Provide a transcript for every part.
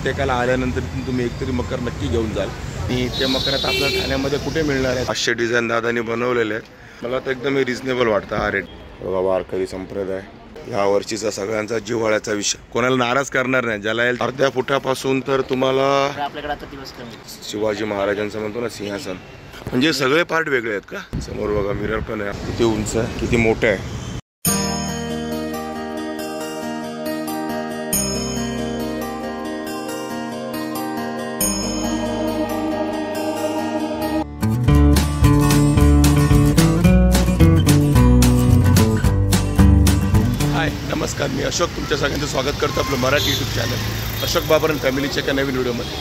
प्रत्येकाला आल्यानंतर तुम्ही एकतरी मकर नक्की घेऊन जाल आणि ते मकर आता आपल्या ठाण्यामध्ये कुठे मिळणार आहे. 500 डिझाईन दादानी बनवलेले आहेत. मला तर एकदम रिजनेबल वाटतं हा रेट. बघा वारकरी संप्रदाय ह्या वर्षीचा सगळ्यांचा जिव्हाळ्याचा विषय, कोणाला नाराज करणार नाही. ज्याला अर्ध्या फुटापासून तर तुम्हाला आपल्याकडे आता दिवस कमी शिवाजी महाराजांचं म्हणतो ना सिंहासन, म्हणजे सगळे पार्ट वेगळे आहेत का. समोर बघा मिरर पण आहे, किती उंच आहे, किती मोठं आहे. नमस्कार, मी अशोक तुमच्या सगळ्यांचं स्वागत करतो आपलं मराठी यूट्यूब चॅनल अशोक बाबर फॅमिलीच्या एका नवीन व्हिडिओमध्ये.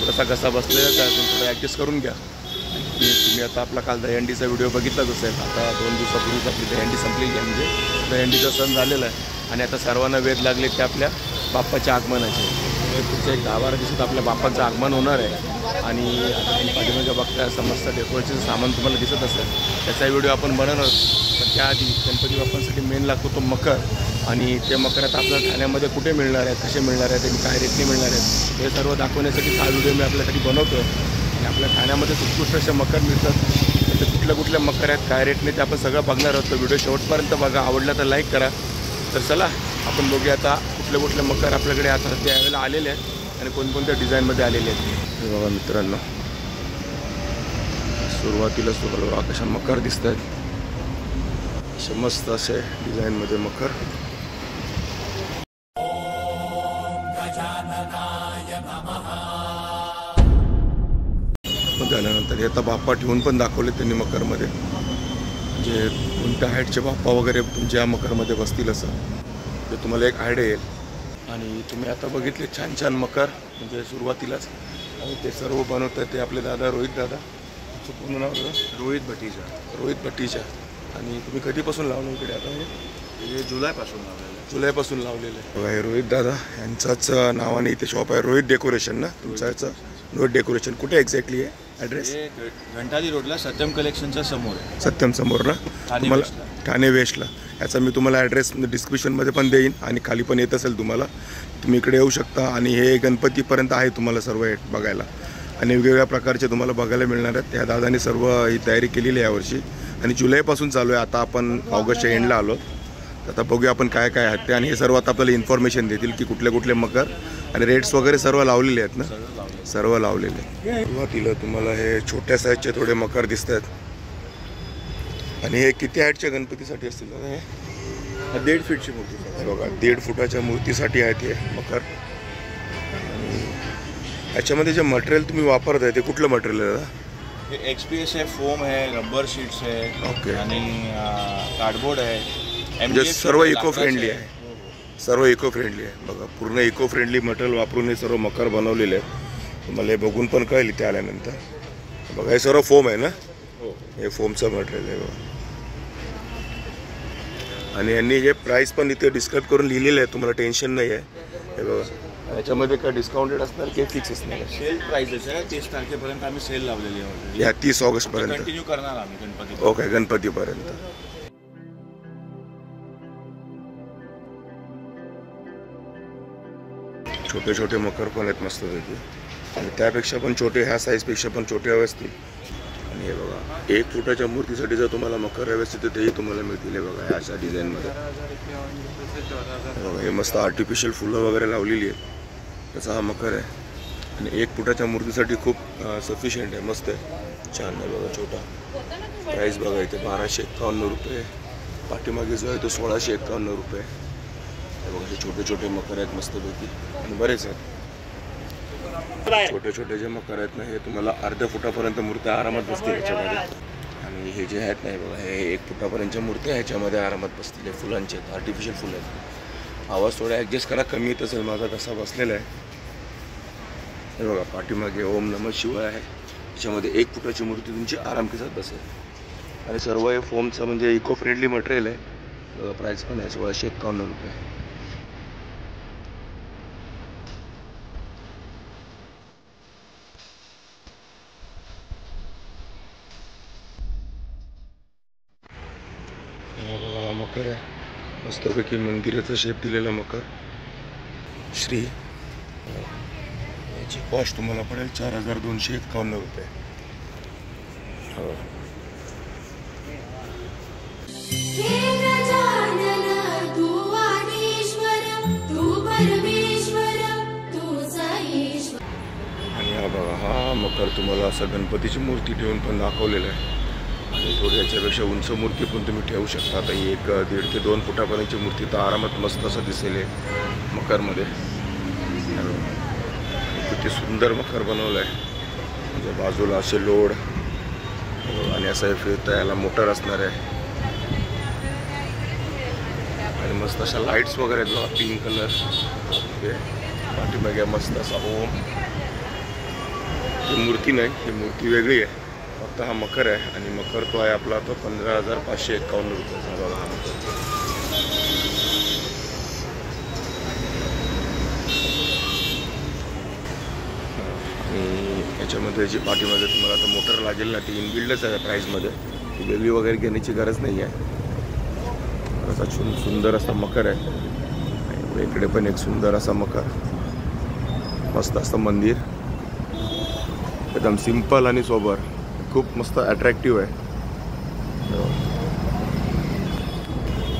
थोडासा कसा बसलेला त्यातून थोडं ॲडजस्ट करून घ्या. तुम्ही आता आपला काल दहीहंडीचा व्हिडिओ बघितलाच असेल. आता 2 दिवसापूर्वीच आपली दहीहंडी संपलेली आहे, म्हणजे दहीहंडीचा सण झालेला आहे आणि आता सर्वांना वेध लागले की आपल्या बाप्पाच्या आगमनाचे. पुढच्या एक 10-12 दिवसात आपल्या बाप्पाचं आगमन होणार आहे आणि आता तुम्ही पाठीमागे बघताय समस्त डेकोरेशनचं सामान तुम्हाला दिसत असेल, त्याचा व्हिडिओ आपण बनवणार. पण त्याआधी गणपती बाप्पांसाठी मेन लागतो तो मकर, आणि ते मकर आता आपल्या ठाण्यामध्ये कुठे मिळणार आहेत, कसे मिळणार आहेत आणि काय रेटने मिळणार आहेत हे सर्व दाखवण्यासाठी हा व्हिडिओ मी आपल्यासाठी बनवतो. आणि आपल्या ठाण्यामध्ये उत्कृष्ट असे मकर मिळतात, तर कुठल्या मकर आहेत, काय रेटने ते आपण सगळं बघणार आहोत. व्हिडिओ शेवटपर्यंत बघा, आवडला तर लाईक करा. तर चला आपण बघूया आता कुठले मकर आपल्याकडे आता त्यावेळेला आलेले आहेत आणि कोणकोणत्या डिझाईनमध्ये आलेले आहेत. हे बघा मित्रांनो, सुरुवातीलाच तुम्हाला कशा मकर दिसत आहेत, असे मस्त असे डिझाईनमध्ये मकर. झाल्यानंतर हे आता बाप्पा ठेवून पण दाखवले त्यांनी मकरमध्ये, म्हणजे कोणत्या हाईटचे बाप्पा वगैरे तुमच्या मकरमध्ये बसतील असं ते तुम्हाला एक आयडिया येईल. आणि तुम्ही आता बघितले छान छान मकर, म्हणजे सुरुवातीलाच आणि ते सर्व बनवतात ते आपले दादा रोहित दादा. पूर्ण नाव रोहित भट्टीजा. आणि तुम्ही कधीपासून लावलं इकडे? आता हे जुलैपासून लावलेलं आहे. बघा हे रोहित दादा यांचाच नावाने इथे शॉप आहे, रोहित डेकोरेशन ना तुमचं याचं? रोहित डेकोरेशन कुठे एक्झॅक्टली आहे ॲड्रेस? घंटाली रोडला सत्यम कलेक्शनच्या समोर आहे. सत्यम समोर ना तुम्हाला, ठाणे वेस्टला. याचा मी तुम्हाला ॲड्रेस डिस्क्रिप्शनमध्ये पण देईन आणि खाली पण येत असेल तुम्हाला, तुम्ही इकडे येऊ शकता. आणि हे गणपतीपर्यंत आहे तुम्हाला सर्व बघायला आणि वेगवेगळ्या प्रकारचे तुम्हाला बघायला मिळणार आहेत. त्या दादाने सर्व ही तयारी केलेली आहे यावर्षी आणि जुलैपासून चालू आहे. आता आपण ऑगस्टच्या एंडला आलो, आता बघूया आपण काय काय आहेत ते. आणि हे सर्व आता आपल्याला इन्फॉर्मेशन देतील की कुठले मकर आणि रेट्स वगैरे सर्व लावलेले आहेत ना, सर्व लावलेले. सुरुवातीला तुम्हाला हे छोट्या साईजचे थोडे मकर दिसत आहेत. आणि हे किती हाईटच्या गणपतीसाठी असतील? हे 1.5 फीटची मूर्ती बघा, 1.5 फुटाच्या मूर्तीसाठी आहेत हे मकर. आणि याच्यामध्ये जे मटेरियल तुम्ही वापरताय ते कुठलं मटेरियल आहे? हे XPS आहे, फोम आहे, रबर शीट्स आहे, ओके, आणि कार्डबोर्ड आहे. म्हणजे सर्व इको फ्रेंडली आहे, सर्व इको फ्रेंडली आहे. बघा पूर्ण इको फ्रेंडली मटेरियल वापरून हे सर्व मकर बनवलेले आहेत. तुम्हाला हे बघून पण कळेल इथे आल्यानंतर. बघा हे सर्व फोम आहे ना, हे फोमचं मटेरियल आहे बघा. आणि यांनी जे प्राईस पण इथे डिस्क्राईब करून लिहिलेलं आहे, तुम्हाला टेन्शन नाही आहे. हे बघा याच्यामध्ये काय डिस्काउंटेड असणार की फिक्स असणार? सेल प्राइस आहे. 30 तारखेपर्यंत आम्ही सेल लावलेली आहे. या 30 ऑगस्टपर्यंत कंटिन्यू करणार आम्ही गणपती. ओके, गणपतीपर्यंत. छोटे मकर पण आहेत मस्तपैकी, आणि त्यापेक्षा पण छोटे, ह्या साईजपेक्षा पण छोटे हवे असतील. आणि हे बघा 1 फुटाच्या मूर्तीसाठी जर तुम्हाला मकर हवे असतील तर तेही तुम्हाला मिळतील. हे बघा अशा डिझाईनमध्ये. हे मस्त आर्टिफिशियल फुलं वगैरे लावलेली आहेत, त्याचा हा मकर आहे. आणि 1 फुटाच्या मूर्तीसाठी खूप सफिशियंट आहे, मस्त आहे, छान आहे. बघा छोटा प्राईस बघा इथे 1251 रुपये. पाठीमागे जो आहे तो 1651 रुपये. हे बघा हे छोटे मकर आहेत मस्तपैकी आणि बरेच आहेत. छोटे जे मकर आहेत ना, हे तुम्हाला अर्ध्या फुटापर्यंत मूर्त्या आरामात बसतील ह्याच्यामध्ये. आणि हे जे आहेत नाही बघा, हे 1 फुटापर्यंतच्या मूर्त्या ह्याच्यामध्ये आरामात बसतील. हे फुलांचे आहेत, आर्टिफिशियल फुलं आहेत. आवाज थोडा ॲडजस्ट करा, कमी येत असेल, माझा कसा बसलेला आहे. हे बघा पाठीमागे ओम नमः शिवाय आहे, त्याच्यामध्ये 1 फुटाची मूर्ती तुमची आराम केसात बसेल. आणि सर्व हे फोमचं म्हणजे इको फ्रेंडली मटेरियल आहे. प्राईस पण आहे 1651 रुपये. मकर आहे मस्तपैकी, मंदिराचा शेप दिलेला मकर. श्री याची कॉस्ट तुम्हाला पडेल 4,251 रुपये. हो. आणि हा बघा, हा मकर तुम्हाला असं गणपतीची मूर्ती ठेवून पण दाखवलेलं आहे. आणि थोडी याच्यापेक्षा उंच मूर्ती पण तुम्ही ठेवू शकता. आता ही 1.5 ते 2 फुटापर्यंतची मूर्ती तर आरामात मस्त असं दिसेल मकरमध्ये. किती सुंदर मकर बनवलं आहे. म्हणजे बाजूला असे लोड आणि असं हे फिरता याला मोटर असणार आहे. आणि मस्त अशा लाईट्स वगैरे आहेत बघा, पिंक कलर. पाठीमागे मस्त असा ओम. ही मूर्ती नाही, ही मूर्ती वेगळी आहे. फक्त हा मकर आहे. आणि मकर तो आहे आपला तो 15,551 रुपये बघा हा मकर. आणि याच्यामध्ये जी पाठीमध्ये तुम्हाला आता मोटर लागेल ना, ती इनबिल्डच आहे प्राईजमध्ये. ती वेगळी वगैरे घेण्याची गरज नाही आहे. असा सुंदर असा मकर आहे. इकडे पण एक सुंदर असा मकर, मस्त असं मंदिर, एकदम सिंपल आणि सोबर, खूप मस्त अट्रॅक्टिव्ह आहे.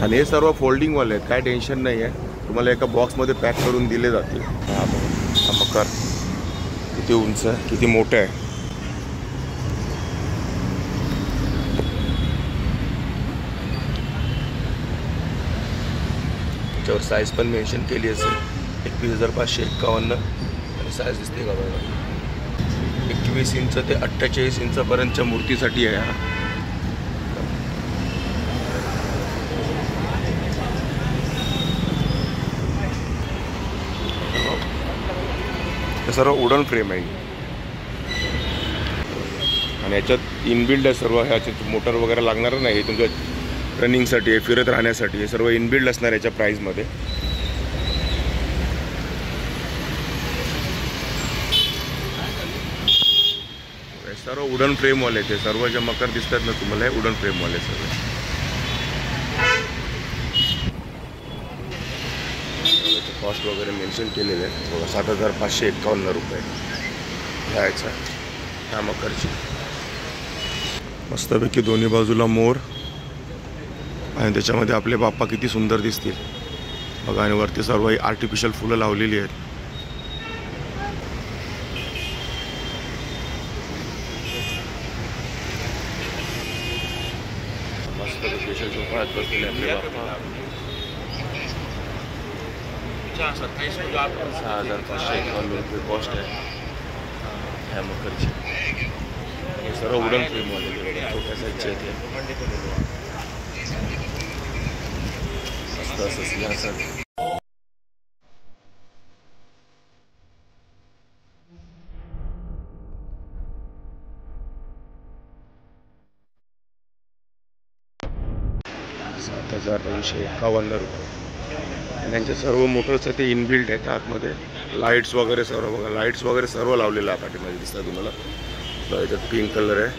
आणि हे सर्व फोल्डिंगवाले आहेत, काय टेन्शन नाही आहे. तुम्हाला एका बॉक्समध्ये पॅक करून दिले जातील. हा मकर किती उंच आहे, किती मोठं आहे. त्याच्यावर साईज पण मेन्शन केली असेल, 21,551 आणि साईज दिसते का बघा, 21 इंच ते 48 इंचपर्यंतच्या मूर्तीसाठी आहे हा. हे सर्व वुडन फ्रेम आहे आणि याच्यात इनबिल्ड आहे सर्व. ह्याच्यात मोटर वगैरे लागणार नाही. हे तुमच्या रनिंगसाठी आहे, फिरत राहण्यासाठी. हे सर्व इनबिल्ड असणार याच्या प्राईजमध्ये. सर्व वुडन फ्रेमवाले ते सर्व जे मकर दिसतात ना तुम्हाला, हे वुडन फ्रेमवाले सर्व. कॉस्ट वगैरे मेन्शन केलेलं आहे बघा, 7,551 रुपये यायचा ह्या मकरची. मस्तपैकी दोन्ही बाजूला मोर आणि त्याच्यामध्ये आपले बाप्पा किती सुंदर दिसतील बघा. आणि वरती सर्व ही आर्टिफिशियल फुलं लावलेली आहेत. मस्तपैकी झोपाळ्यात बसलेले आपले बाप्पा. 6,551 रुपये कॉस्ट आहे ह्या मकरची. हे सर्व वुडन फ्रेमवाले छोट्या साईजचे आहेत. मस्त असं सिंहासन. ₹7,251 रुपये. त्यांचे सर्व मोटर्स ते इनबिल्ड आहेत. आतमध्ये लाईट्स वगैरे सर्व बघा, लाईट्स वगैरे सर्व लावलेलं आहे पाठीमध्ये दिसतं तुम्हाला. याच्यात पिंक कलर आहे.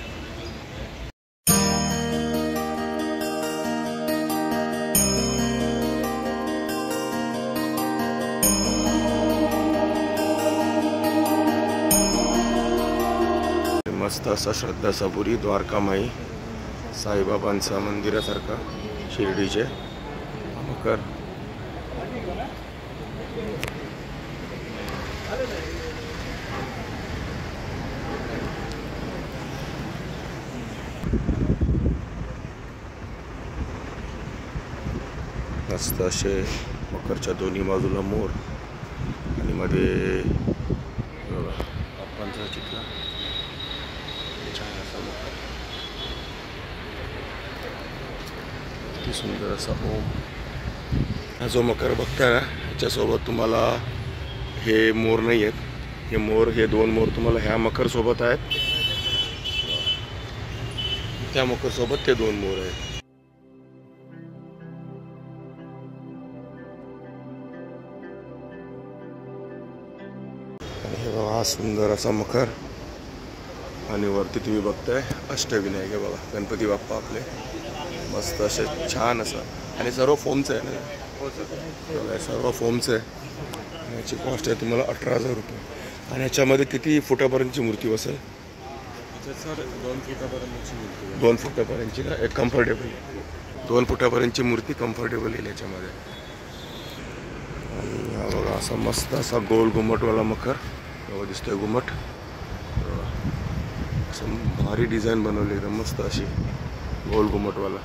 मस्त असा श्रद्धा सबुरी द्वारकामाई साईबाबांचा मंदिरासारखा शिर्डीचे मकर. मस्त असे मकरच्या दोन्ही बाजूला मोर आणि मध्ये बाप्पांचा चित्र. छान असा मकर, किती सुंदर असा ओम. हा जो मकर बघताय ना, ह्याच्यासोबत तुम्हाला हे मोर नाही आहेत. हे 2 मोर तुम्हाला ह्या मकर सोबत आहेत. त्या मकर सोबत ते 2 मोर आहेत. आणि हे बघा, हा सुंदर असा मकर. आणि वरती तुम्ही बघताय अष्टविनायक आहे बघा, गणपती बाप्पा आपले. मस्त असे छान असं. आणि सर्व फोमचं आहे ना, सर्व फोमचं आहे. याची कॉस्ट आहे तुम्हाला 18,000 रुपये. आणि याच्यामध्ये किती फुटापर्यंतची मूर्ती बसेल? अच्छा सर 2 फुटापर्यंतची मूर्ती आहे. 2 फुटापर्यंतची का? एक कम्फर्टेबल 2 फुटापर्यंतची मूर्ती कम्फर्टेबल येईल याच्यामध्ये. आणि हा बघा असा मस्त असा गोल घुमटवाला मकर बघा दिसतोय घुमट. असं भारी डिझाईन बनवली एकदम मस्त अशी गोल घुमटवाला.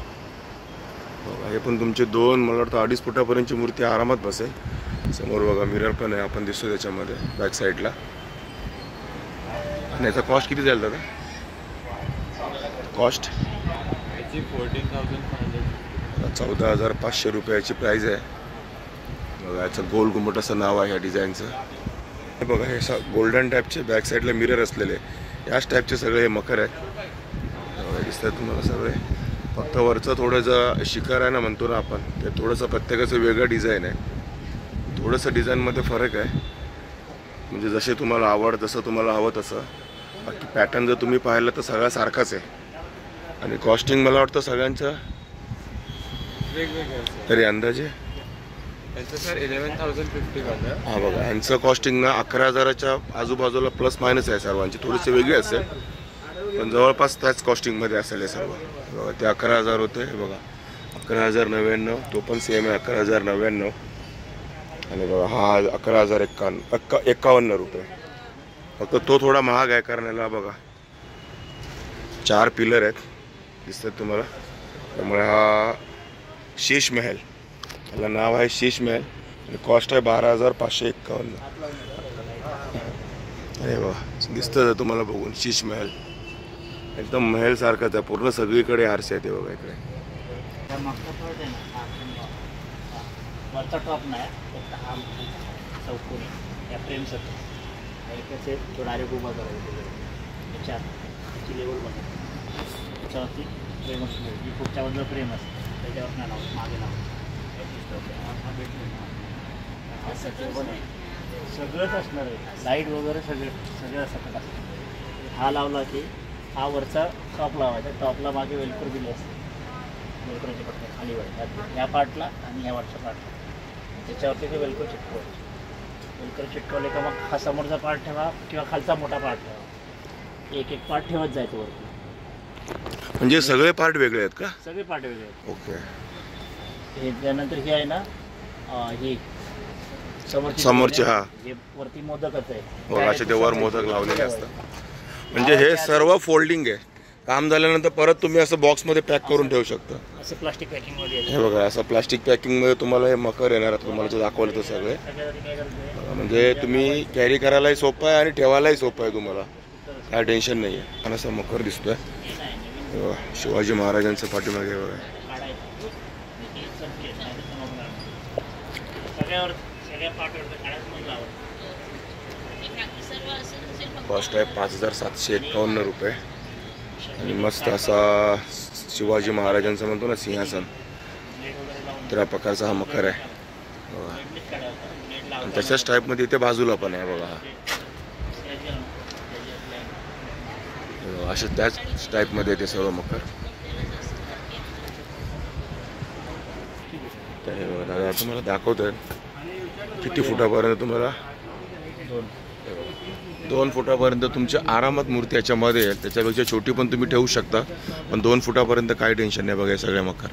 बघा हे पण तुमचे 2 मला वाटतं 2.5 फुटापर्यंतची मूर्ती आरामात बसेल. समोर बघा मिरर पण आहे आपण दिसतो त्याच्यामध्ये बॅक साईडला. आणि याचा कॉस्ट किती जाईल दादा? कॉस्ट याची 14,500. 14,500 रुपयाची प्राईज आहे. बघा याचं गोल घुमट असं नाव आहे या डिझाईनचं. हे बघा हे गोल्डन टाईपचे बॅक साईडला मिरर असलेले याच टाईपचे सगळे हे मकर आहेत. दिसतात तुम्हाला सगळे. फक्त वरचं थोडंसं शिखर आहे ना म्हणतो ना आपण, ते थोडंसं प्रत्येकाचं वेगळं डिझाईन आहे. थोडंसं डिझाईनमध्ये फरक आहे. म्हणजे जसे तुम्हाला आवड जसं तुम्हाला हवं तसं. बाकी पॅटर्न जर तुम्ही पाहिलं तर सगळा सारखाच आहे. आणि कॉस्टिंग मला वाटतं सगळ्यांचं वेगवेगळे तरी अंदाजे यांचं सर 11,050 झालं. हा बघा यांचं कॉस्टिंग ना 11,000च्या आजूबाजूला प्लस मायनस आहे सर्वांची. थोडेसे वेगळे असेल पण जवळपास त्याच कॉस्टिंगमध्ये असेल हे सर्व. बघा ते 11,000 होते. हे बघा 11,099 तो पण सेम आहे 11,099. आणि बघा हा 11,051 रुपये. फक्त तो थोडा महाग आहे कारण याला बघा 4 पिलर आहेत दिसतात तुम्हाला. त्यामुळे हा शीश महल, याला नाव आहे शीश महल आणि कॉस्ट आहे 12,551. अरे वा दिसतं तुम्हाला बघून शीश महल एकदम महल सारखाच आहे. पूर्ण सगळीकडे आरसे आहेत. बघा इकडे वरचा टॉप नाही फक्त हा चौकोनी या फ्रेमसाठी कसे तो डायरेक्ट उभा करायचं त्याच्यात त्याची लेवल बनवतो. त्याच्यावरती फ्रेम असतो जी पुढच्या बाजूला फ्रेम असते त्याच्यावर नाही लावतो मागे लावतो. हा भेटलो सगळंच असणार आहे. लाईट वगैरे सगळं सकट असतं. हा लावला की हा वरचा टॉप लावायचा. टॉपला मागे वेलकर दिली असते. वेलकरचे पट्टे खाली वर ह्या पार्टला आणि ह्या वरच्या पार्टला त्याच्यावरती ते वेलकर चिटकवायचे. वेलकर चिटकवले का मग हा समोरचा पार्ट ठेवा किंवा खालचा मोठा पार्ट ठेवा. एक एक पार्ट ठेवत जायचं वरती. म्हणजे सगळे पार्ट वेगळे आहेत का? सगळे पार्ट वेगळे आहेत. ओके. हे त्यानंतर हे आहे ना ही समोरचे हा हे वरती मोदकच आहे. असे ते वर मोदक लावलेले असतात. म्हणजे हे सर्व फोल्डिंग आहे. काम झाल्यानंतर परत तुम्ही असं बॉक्समध्ये पॅक करून ठेवू शकता. असं प्लास्टिक पॅकिंगमध्ये हे बघा असं प्लास्टिक पॅकिंगमध्ये तुम्हाला हे मकर येणार आहे. तुम्हाला जे दाखवलं तर सगळे म्हणजे तुम्ही कॅरी करायलाही सोपं आहे आणि ठेवायलाही सोपं आहे. तुम्हाला काय टेन्शन नाही आहे. आणि असं मकर दिसतोय शिवाजी महाराजांचं पाठीमागे बघा. कॉस्ट आहे 5,751 रुपये. आणि मस्त असा शिवाजी महाराजांचा म्हणतो ना सिंहासन त्या प्रकारचा हा मकर आहे. आणि तशाच टाईपमध्ये इथे बाजूला पण आहे बघा. असे त्याच टाईपमध्ये ते सर्व मकर. तर हे बघा दादा तुम्हाला दाखवतोय किती फुटापर्यंत तुम्हाला 2 फुटापर्यंत तुमच्या आरामात मूर्ती याच्यामध्ये आहे. त्याच्यापेक्षा छोटी पण तुम्ही ठेवू शकता पण 2 फुटापर्यंत काही टेन्शन नाही. बघा हे सगळे मकर.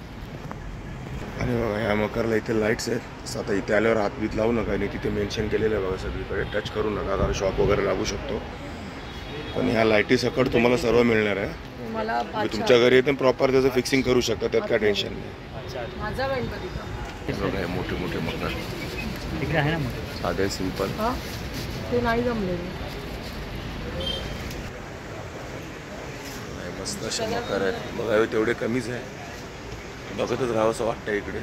आणि बघा ह्या मकरला इथे लाईट्स आहेत. तसं आता इथे आल्यावर हात बीत लावू नका आणि तिथे मेन्शन केलेलं आहे बघा सगळीकडे. टच करू नका कारण शॉक वगैरे लागू शकतो. पण ह्या लाईटी सकट तुम्हाला सर्व मिळणार आहे. तुम्ही तुमच्या घरी येते प्रॉपर त्याचं फिक्सिंग करू शकता. त्यात काय टेन्शन नाही. बघा हे मोठे मोठे मकर तिकडे आहे ना साधे सिंपल ते नाही जमले. मस्त असे मकर आहेत. बघा तेवढे कमीच आहे. बघतच राहावंसं वाटतं इकडे.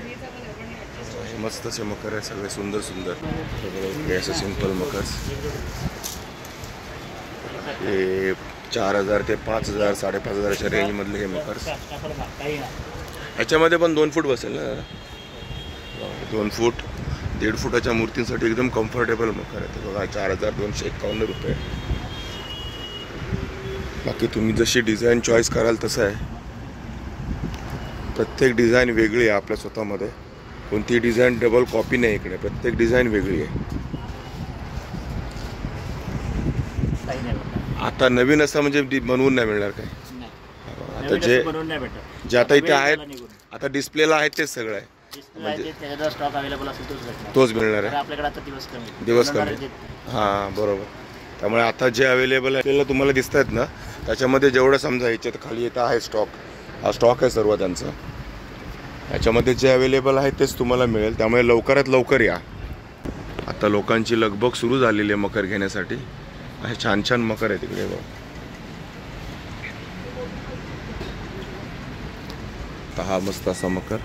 मस्त असे मकर आहेत सगळे सुंदर सुंदर. सगळे असं सिंपल मकर हे 4,000 ते 5,000 5,500च्या रेंजमधले हे मकर. ह्याच्यामध्ये पण 2 फूट बसेल ना. 2 फूट 1.5 फुटाच्या मूर्तींसाठी एकदम कम्फर्टेबल मकर आहे. बघा 4,251 रुपये. बाकी तुम्ही जशी डिझाईन चॉईस कराल तसं आहे. प्रत्येक डिझाईन वेगळी आहे आपल्या स्वतःमध्ये. कोणती डिझाईन डबल कॉपी नाही इकडे. प्रत्येक डिझाईन वेगळी आहे. काही नाही भेटणार. आता नवीन असं म्हणजे बनवून नाही मिळणार काय? नाही, आता नवीन जे असं बनवून नाही भेटत. जे आता इथे वेळ आहेत झाला निघून. आता डिस्प्लेला आहेत तेच सगळं आहे, डिस्प्ले आहे ते, त्याचा स्टॉक अवेलेबल असेल तोच भेटणार. तोच मिळणार तर आहे. आपल्याकडे आता दिवस कमी दिवस बनवणारे कमी. देत नाही. हां बरोबर. त्यामुळे आता जे अवेलेबल आहे आपल्याला तुम्हाला दिसत आहेत ना, त्याच्यामध्ये जेवढं समजा ह्याच्यात खाली येतं आहे स्टॉक, हा स्टॉक आहे सर्व त्यांचा. याच्यामध्ये जे अवेलेबल आहे तेच तुम्हाला मिळेल. त्यामुळे लवकरात लवकर या. आता लोकांची लगबग सुरू झालेली आहे मकर घेण्यासाठी. असे छान छान मकर आहे तिकडे बघ. हा मस्त असा मकर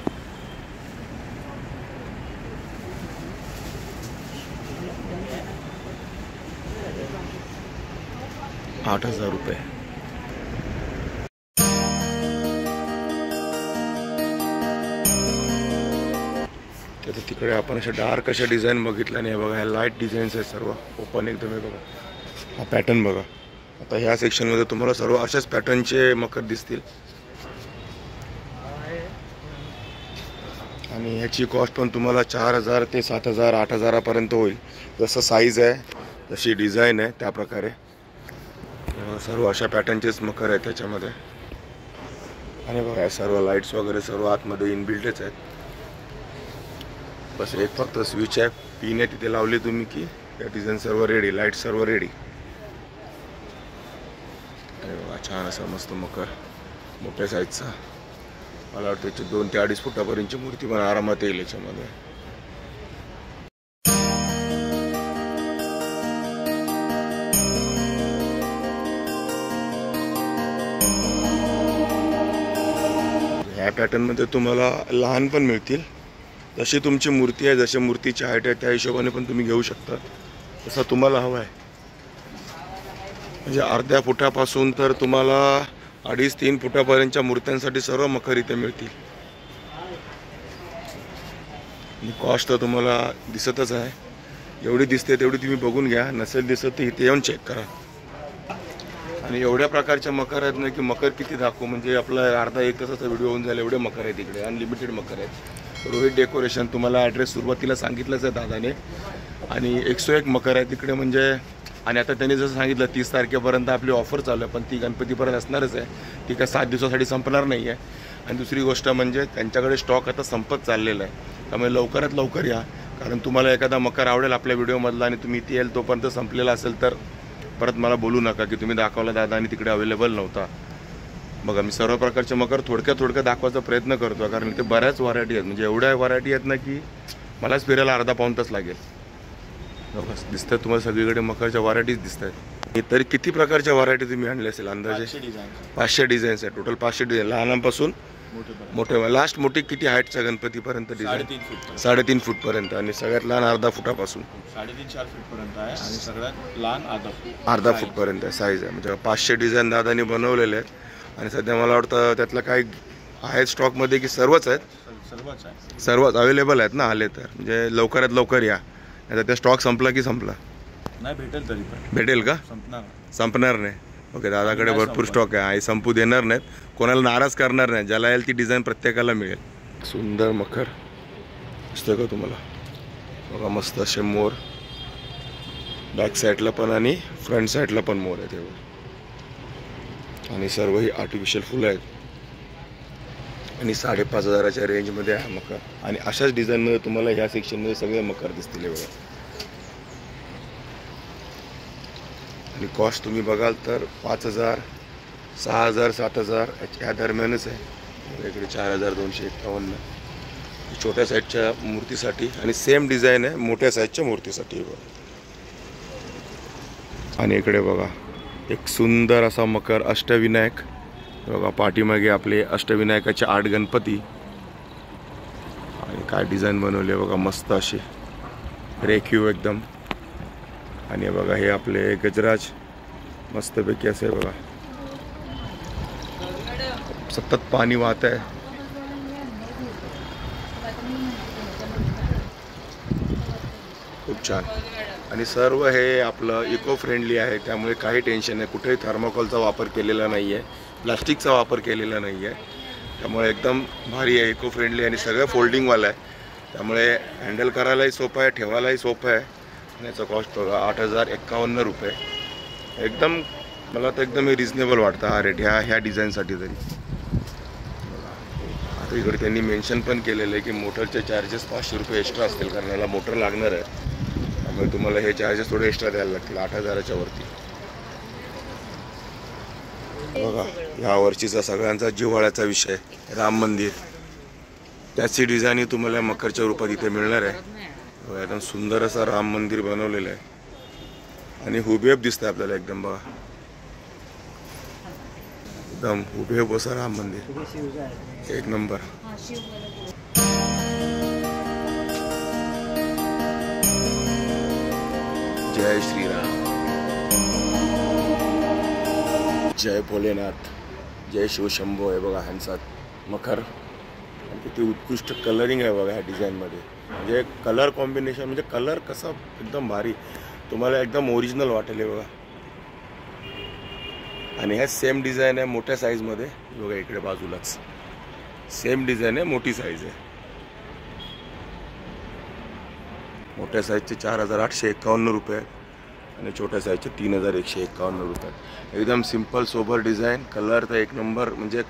8,000 रुपये. तर तिकडे आपण अशा डार्क अशा डिझाईन बघितल्या नाही. बघा ह्या लाईट डिझाईन्स आहेत सर्व, ओपन एकदम आहे. बघा हा पॅटर्न बघा. आता ह्या सेक्शनमध्ये तुम्हाला सर्व अशाच पॅटर्नचे मकर दिसतील. आणि ह्याची कॉस्ट पण तुम्हाला 4,000 ते 7,000 8,000पर्यंत होईल. जसं साईज आहे, जशी डिझाईन आहे त्या प्रकारे सर्व अशा पॅटर्नचेच मकर आहेत त्याच्यामध्ये. आणि बघा सर्व लाईट्स वगैरे सर्व आतमध्ये इनबिल्टच आहेत. बस एक फक्त स्विच आहे, पिन आहे, तिथे लावली तुम्ही की त्या डिझाईन सर्व रेडी, लाईट सर्व रेडी. अरे बघा छान असा मस्त मकर मोठ्या साईजचा. मला वाटतं याची 2 ते 2.5 फुटापर्यंतची मूर्ती पण आरामात येईल याच्यामध्ये. ह्या पॅटर्नमध्ये तुम्हाला लहान पण मिळतील. जशी तुमची मूर्ती आहे, जशी मूर्तीची हाईट आहे त्या हिशोबाने पण तुम्ही घेऊ शकता, जसं तुम्हाला हवं आहे. म्हणजे अर्ध्या फुटापासून तर तुम्हाला 2.5-3 फुटापर्यंतच्या मूर्त्यांसाठी सर्व मखर इथे मिळतील. आणि कॉस्ट तर तुम्हाला दिसतच आहे. एवढी दिसते तेवढी तुम्ही बघून घ्या, नसेल दिसत तर इथे येऊन चेक करा. आणि एवढ्या प्रकारच्या मकर आहेत ना की मकर किती दाखवू, म्हणजे आपला अर्धा 1 तासाचा व्हिडिओ होऊन जाईल. एवढे मकर आहेत इकडे, अनलिमिटेड मकर आहेत. रोहित डेकोरेशन तुम्हाला ॲड्रेस सुरुवातीला सांगितलंच आहे दादाने. आणि 101 मकर आहे तिकडे म्हणजे. आणि आता त्यांनी जसं सांगितलं 30 तारखेपर्यंत आपली ऑफर चालू आहे, पण ती गणपतीपर्यंत असणारच आहे. ती काय 7 दिवसासाठी संपणार नाही आहे. आणि दुसरी गोष्ट म्हणजे त्यांच्याकडे स्टॉक आता संपत चाललेला आहे. त्यामुळे लवकरात लवकर या, कारण तुम्हाला एखादा मकर आवडेल आपल्या व्हिडिओमधला आणि तुम्ही इथे येईल तोपर्यंत संपलेला असेल तर परत मला बोलू नका की तुम्ही दाखवला दादा आणि तिकडे अवेलेबल नव्हता. बघा मी सर्व प्रकारचे मकर थोडक्यात दाखवायचा प्रयत्न करतो, कारण ते बऱ्याच व्हरायटी आहेत. म्हणजे एवढ्या व्हरायटी आहेत ना की मलाच फिरायला अर्धा पाऊण तास लागेल. बस दिसतात तुम्हाला सगळीकडे मकरच्या व्हरायटीज दिसत आहेत. तरी किती प्रकारच्या व्हरायटी तुम्ही आणले असेल अंदाजे? 500 डिझाईन्स आहे टोटल. 500 डिझाईन लहानांपासून मोठे. लास्ट मोठी किती हाईटच्या गणपतीपर्यंत डिझाईन? 3.5 फूटपर्यंत. आणि सगळ्यात लहान अर्धा फुटापासून 3.5-4 फूटपर्यंत आहे. आणि सगळ्यात लहान अर्धा फूटपर्यंत साईज आहे. म्हणजे 500 डिझाईन दादानी बनवलेले आहेत. आणि सध्या मला वाटतं त्यातलं काही आहेत स्टॉकमध्ये की सर्वच आहेत? सर्वच अवेलेबल आहेत ना आले तर. म्हणजे लवकरात लवकर या, नाही तर त्या स्टॉक संपला की संपला नाही. भेटेल तरी पण. भेटेल का? संपणार नाही. ओके, दादाकडे भरपूर स्टॉक आहे. आई संपू देणार नाहीत, कोणाला नाराज करणार नाही. ज्याला येईल ती डिझाईन प्रत्येकाला मिळेल. सुंदर मकर दिसतंय का तुम्हाला? बघा मस्त असे मोर बॅक साईडला पण आणि फ्रंट साईडला पण मोर आहेत. तेव्हा आणि सर्व ही आर्टिफिशियल फुलं आहेत. आणि 5,500च्या रेंजमध्ये आहे मकर. आणि अशाच डिझाईनमध्ये तुम्हाला ह्या सेक्शनमध्ये सगळे मकर दिसतील बघा. आणि कॉस्ट तुम्ही बघाल तर 5,000 6,000 7,000 ह्या दरम्यानच आहे. इकडे 4,251 छोट्या साईजच्या मूर्तीसाठी. आणि सेम डिझाईन आहे मोठ्या साईजच्या मूर्तीसाठी बघा. आणि इकडे बघा एक सुंदर असा मकर अष्टविनायक बघा. पाठीमागे आपले अष्टविनायकाचे 8 गणपती. आणि काय डिझाईन बनवले बघा, मस्त असे रेखीव एकदम. आणि बघा हे आपले गजराज मस्तपैकी असे बघा. सतत पाणी वाहत आहे. खूप छान. आणि सर्व हे आपलं इको फ्रेंडली आहे, त्यामुळे काही टेन्शन नाही. कुठेही थर्माकोलचा वापर केलेला नाही आहे, प्लास्टिकचा वापर केलेला नाही आहे. त्यामुळे एकदम भारी आहे, इको फ्रेंडली. आणि सगळं फोल्डिंगवालं आहे, त्यामुळे हँडल करायलाही सोपं आहे, ठेवायलाही सोपं आहे. आणि याचा कॉस्ट बघा 8,051 रुपये. एकदम मला तर एकदम रिजनेबल वाटतं हा रेट ह्या डिझाईनसाठी तरी. आता इकडे त्यांनी मेन्शन पण केलेलं आहे की मोटरचे चार्जेस 500 रुपये एक्स्ट्रा असतील, कारण याला मोटर लागणार आहे, त्यामुळे तुम्हाला हे चार्जेस थोडे एक्स्ट्रा द्यायला लागतील 8,000च्या वरती. बघा ह्या वर्षीचा सगळ्यांचा जिव्हाळ्याचा विषय राम मंदिर, त्याची डिझाईन तुम्हाला मकरच्या रूपात इथे मिळणार आहे. बघा एकदम सुंदर असं राम मंदिर बनवलेलं आहे आणि हुबेहूब दिसतं आपल्याला एकदम. बघा एकदम हुबेहूब असं राम मंदिर, एक नंबर. जय श्रीराम, जय भोलेनाथ, जय शिवशंभो. आहे बघा ह्यांचा मकर, किती उत्कृष्ट कलरिंग आहे बघा ह्या डिझाईनमध्ये. म्हणजे कलर कॉम्बिनेशन म्हणजे कलर कसा एकदम भारी, तुम्हाला एकदम ओरिजिनल वाटेल बघा. आणि ह्या सेम डिझाईन आहे मोठ्या साईजमध्ये. बघा इकडे बाजूलाच सेम डिझाईन आहे, मोठी साईज आहे. मोठ्या साईजचे 4,851 रुपये आणि छोट्या साईजचे 3,151 रुपये. एकदम सिम्पल सोबर डिझाईन, कलर तर एक नंबर, म्हणजे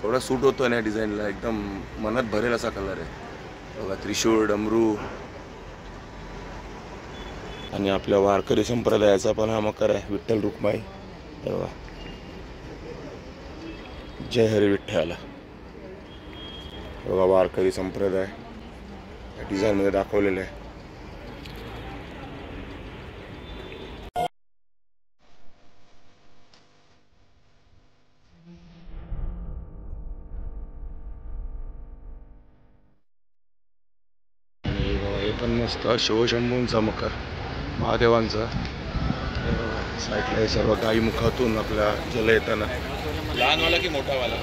थोडा सूट होतो ना या डिझाईनला, एकदम मनात भरेल असा कलर आहे. बघा त्रिशूळ, डमरू आणि आपल्या वारकरी संप्रदायाचा पण हा मकर आहे, विठ्ठल रुक्माई. बघा जय हरी विठ्ठला. बघा वारकरी संप्रदाय या डिझाईनमध्ये दाखवलेलं आहे. हे पण मस्त शिवशंभूंचा मकर, महादेवांचा. साईडला हे सर्व गाई मुखातून आपल्या जल येताना. लहानवाला की मोठावाला?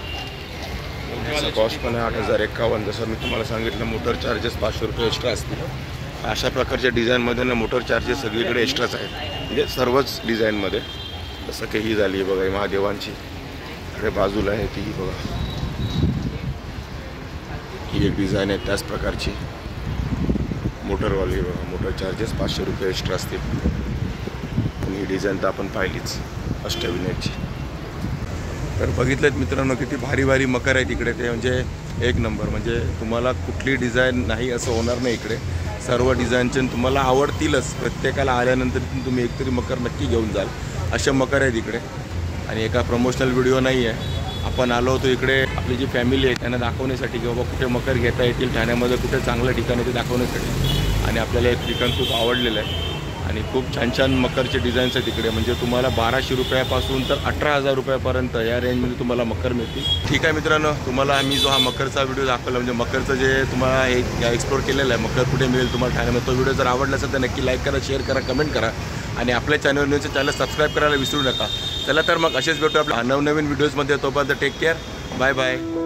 याचा कॉस्ट पण आहे 8,051. जसं मी तुम्हाला सांगितलं मोटर चार्जेस 500 रुपये एक्स्ट्रा असतील. अशा प्रकारच्या डिझाईनमध्ये ना मोटर चार्जेस सगळीकडे एक्स्ट्राच आहेत, म्हणजे सर्वच डिझाईनमध्ये. जसं की ही झाली बघा ही महादेवांची, अरे बाजूला आहे ती बघा, ही एक डिझाईन आहे त्याच प्रकारची मोटरवाली. बघा मोटर चार्जेस 500 रुपये एक्स्ट्रा असतील. आणि ही डिझाईन तर आपण पाहिलीच अष्टविनायकची. तर बघितलेत मित्रांनो किती भारी भारी मकर आहे तिकडे. ते म्हणजे एक नंबर, म्हणजे तुम्हाला कुठली डिझाईन नाही असं होणार नाही इकडे. सर्व डिझाईनचे तुम्हाला आवडतीलच. प्रत्येकाला आल्यानंतर तुम्ही एकतरी मकर नक्की घेऊन जाल, असे मकर आहेत इकडे. आणि एका प्रमोशनल व्हिडिओ नाही आहे, आपण आलो होतो इकडे आपली जी फॅमिली आहे त्यांना दाखवण्यासाठी की बाबा कुठे मकर घेता येतील ठाण्यामध्ये, कुठे चांगलं ठिकाण आहे ते दाखवण्यासाठी. आणि आपल्याला एक ठिकाण खूप आवडलेलं आहे आणि खूप छान छान मकरचे डिझाईन्स आहेत तिकडे. म्हणजे तुम्हाला 1200 रुपयापासून तर 18,000 रुपयापर्यंत या रेंजमध्ये तुम्हाला मकर मिळतील. ठीक आहे मित्रांनो, तुम्हाला आम्ही जो हा मकरचा व्हिडिओ दाखवला, म्हणजे मकरचं जे तुम्हाला एक एक्सप्लोर केलेलं आहे, मकर कुठे मिळेल तुम्हाला ठाण्यामध्ये, तो व्हिडिओ जर आवडला असेल तर नक्की लाईक करा, शेअर करा, कमेंट करा आणि आपल्या चॅनल सबस्क्राईब करायला विसरू नका. चला तर मग असेच भेटू आपल्या नवनवीन व्हिडिओजमध्ये. तोपर्यंत टेक केअर, बाय बाय.